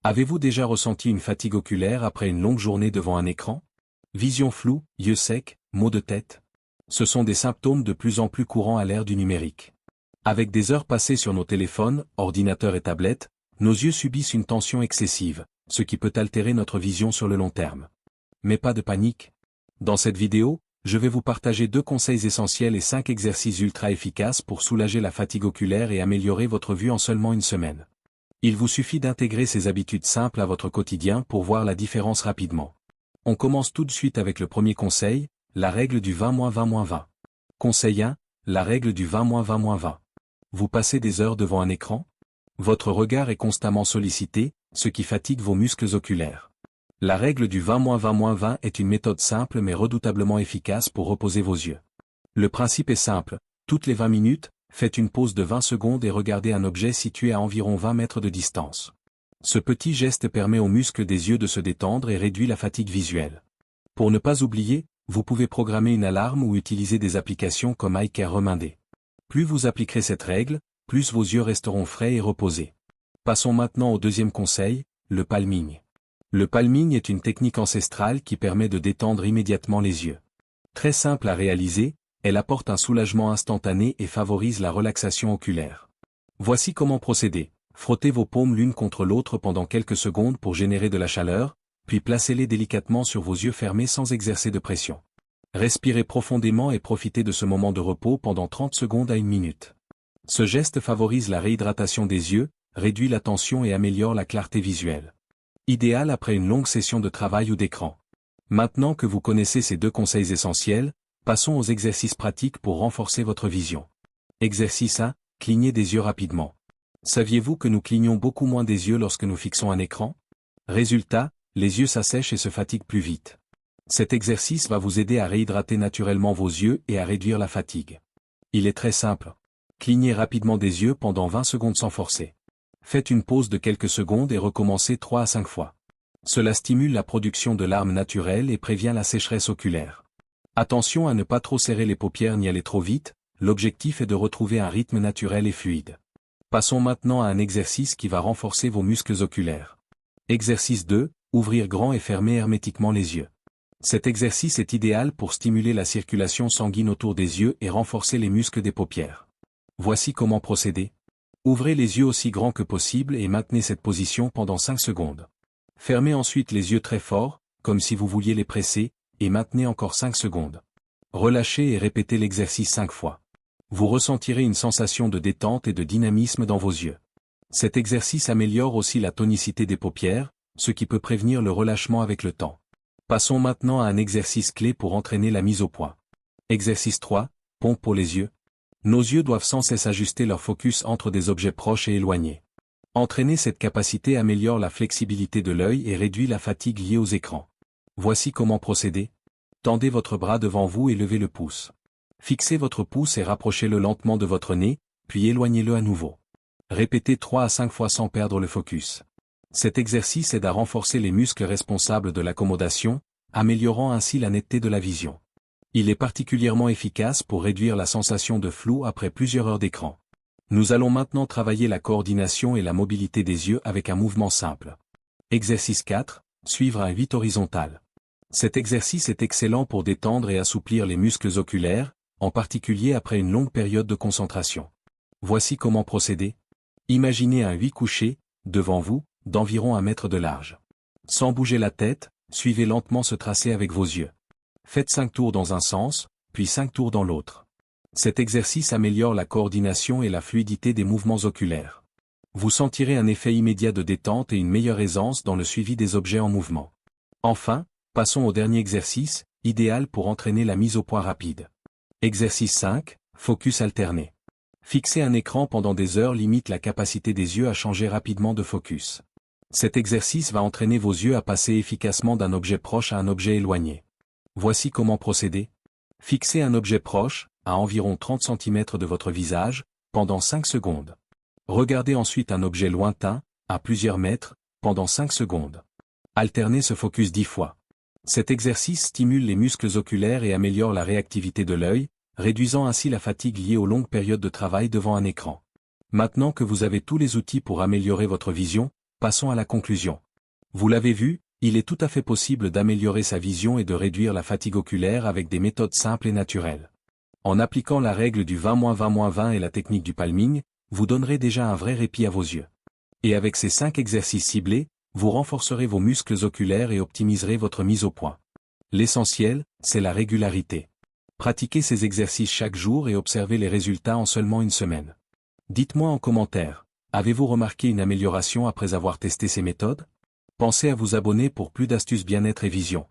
Avez-vous déjà ressenti une fatigue oculaire après une longue journée devant un écran? Vision floue, yeux secs, maux de tête? Ce sont des symptômes de plus en plus courants à l'ère du numérique. Avec des heures passées sur nos téléphones, ordinateurs et tablettes, nos yeux subissent une tension excessive, ce qui peut altérer notre vision sur le long terme. Mais pas de panique. Dans cette vidéo, je vais vous partager 2 conseils essentiels et 5 exercices ultra efficaces pour soulager la fatigue oculaire et améliorer votre vue en seulement une semaine. Il vous suffit d'intégrer ces habitudes simples à votre quotidien pour voir la différence rapidement. On commence tout de suite avec le premier conseil, la règle du 20-20-20. Conseil 1, la règle du 20-20-20. Vous passez des heures devant un écran? Votre regard est constamment sollicité, ce qui fatigue vos muscles oculaires. La règle du 20-20-20 est une méthode simple mais redoutablement efficace pour reposer vos yeux. Le principe est simple, toutes les 20 minutes, faites une pause de 20 secondes et regardez un objet situé à environ 20 mètres de distance. Ce petit geste permet aux muscles des yeux de se détendre et réduit la fatigue visuelle. Pour ne pas oublier, vous pouvez programmer une alarme ou utiliser des applications comme iCare Remindé. Plus vous appliquerez cette règle, plus vos yeux resteront frais et reposés. Passons maintenant au deuxième conseil, le palming. Le palming est une technique ancestrale qui permet de détendre immédiatement les yeux. Très simple à réaliser, elle apporte un soulagement instantané et favorise la relaxation oculaire. Voici comment procéder. Frottez vos paumes l'une contre l'autre pendant quelques secondes pour générer de la chaleur, puis placez-les délicatement sur vos yeux fermés sans exercer de pression. Respirez profondément et profitez de ce moment de repos pendant 30 secondes à 1 minute. Ce geste favorise la réhydratation des yeux, réduit la tension et améliore la clarté visuelle. Idéal après une longue session de travail ou d'écran. Maintenant que vous connaissez ces 2 conseils essentiels, passons aux exercices pratiques pour renforcer votre vision. Exercice 1, clignez des yeux rapidement. Saviez-vous que nous clignons beaucoup moins des yeux lorsque nous fixons un écran? Résultat, les yeux s'assèchent et se fatiguent plus vite. Cet exercice va vous aider à réhydrater naturellement vos yeux et à réduire la fatigue. Il est très simple. Clignez rapidement des yeux pendant 20 secondes sans forcer. Faites une pause de quelques secondes et recommencez 3 à 5 fois. Cela stimule la production de larmes naturelles et prévient la sécheresse oculaire. Attention à ne pas trop serrer les paupières ni aller trop vite, l'objectif est de retrouver un rythme naturel et fluide. Passons maintenant à un exercice qui va renforcer vos muscles oculaires. Exercice 2, ouvrir grand et fermer hermétiquement les yeux. Cet exercice est idéal pour stimuler la circulation sanguine autour des yeux et renforcer les muscles des paupières. Voici comment procéder. Ouvrez les yeux aussi grands que possible et maintenez cette position pendant 5 secondes. Fermez ensuite les yeux très fort, comme si vous vouliez les presser, et maintenez encore 5 secondes. Relâchez et répétez l'exercice 5 fois. Vous ressentirez une sensation de détente et de dynamisme dans vos yeux. Cet exercice améliore aussi la tonicité des paupières, ce qui peut prévenir le relâchement avec le temps. Passons maintenant à un exercice clé pour entraîner la mise au point. Exercice 3, pompe pour les yeux. Nos yeux doivent sans cesse ajuster leur focus entre des objets proches et éloignés. Entraîner cette capacité améliore la flexibilité de l'œil et réduit la fatigue liée aux écrans. Voici comment procéder. Tendez votre bras devant vous et levez le pouce. Fixez votre pouce et rapprochez-le lentement de votre nez, puis éloignez-le à nouveau. Répétez 3 à 5 fois sans perdre le focus. Cet exercice aide à renforcer les muscles responsables de l'accommodation, améliorant ainsi la netteté de la vision. Il est particulièrement efficace pour réduire la sensation de flou après plusieurs heures d'écran. Nous allons maintenant travailler la coordination et la mobilité des yeux avec un mouvement simple. Exercice 4, suivre un 8 horizontal. Cet exercice est excellent pour détendre et assouplir les muscles oculaires, en particulier après une longue période de concentration. Voici comment procéder. Imaginez un 8 couché, devant vous, d'environ 1 mètre de large. Sans bouger la tête, suivez lentement ce tracé avec vos yeux. Faites 5 tours dans un sens, puis 5 tours dans l'autre. Cet exercice améliore la coordination et la fluidité des mouvements oculaires. Vous sentirez un effet immédiat de détente et une meilleure aisance dans le suivi des objets en mouvement. Enfin, passons au dernier exercice, idéal pour entraîner la mise au point rapide. Exercice 5, focus alterné. Fixer un écran pendant des heures limite la capacité des yeux à changer rapidement de focus. Cet exercice va entraîner vos yeux à passer efficacement d'un objet proche à un objet éloigné. Voici comment procéder. Fixez un objet proche, à environ 30 cm de votre visage, pendant 5 secondes. Regardez ensuite un objet lointain, à plusieurs mètres, pendant 5 secondes. Alternez ce focus 10 fois. Cet exercice stimule les muscles oculaires et améliore la réactivité de l'œil, réduisant ainsi la fatigue liée aux longues périodes de travail devant un écran. Maintenant que vous avez tous les outils pour améliorer votre vision, passons à la conclusion. Vous l'avez vu, il est tout à fait possible d'améliorer sa vision et de réduire la fatigue oculaire avec des méthodes simples et naturelles. En appliquant la règle du 20-20-20 et la technique du palming, vous donnerez déjà un vrai répit à vos yeux. Et avec ces 5 exercices ciblés, vous renforcerez vos muscles oculaires et optimiserez votre mise au point. L'essentiel, c'est la régularité. Pratiquez ces exercices chaque jour et observez les résultats en seulement une semaine. Dites-moi en commentaire, avez-vous remarqué une amélioration après avoir testé ces méthodes? Pensez à vous abonner pour plus d'astuces bien-être et vision.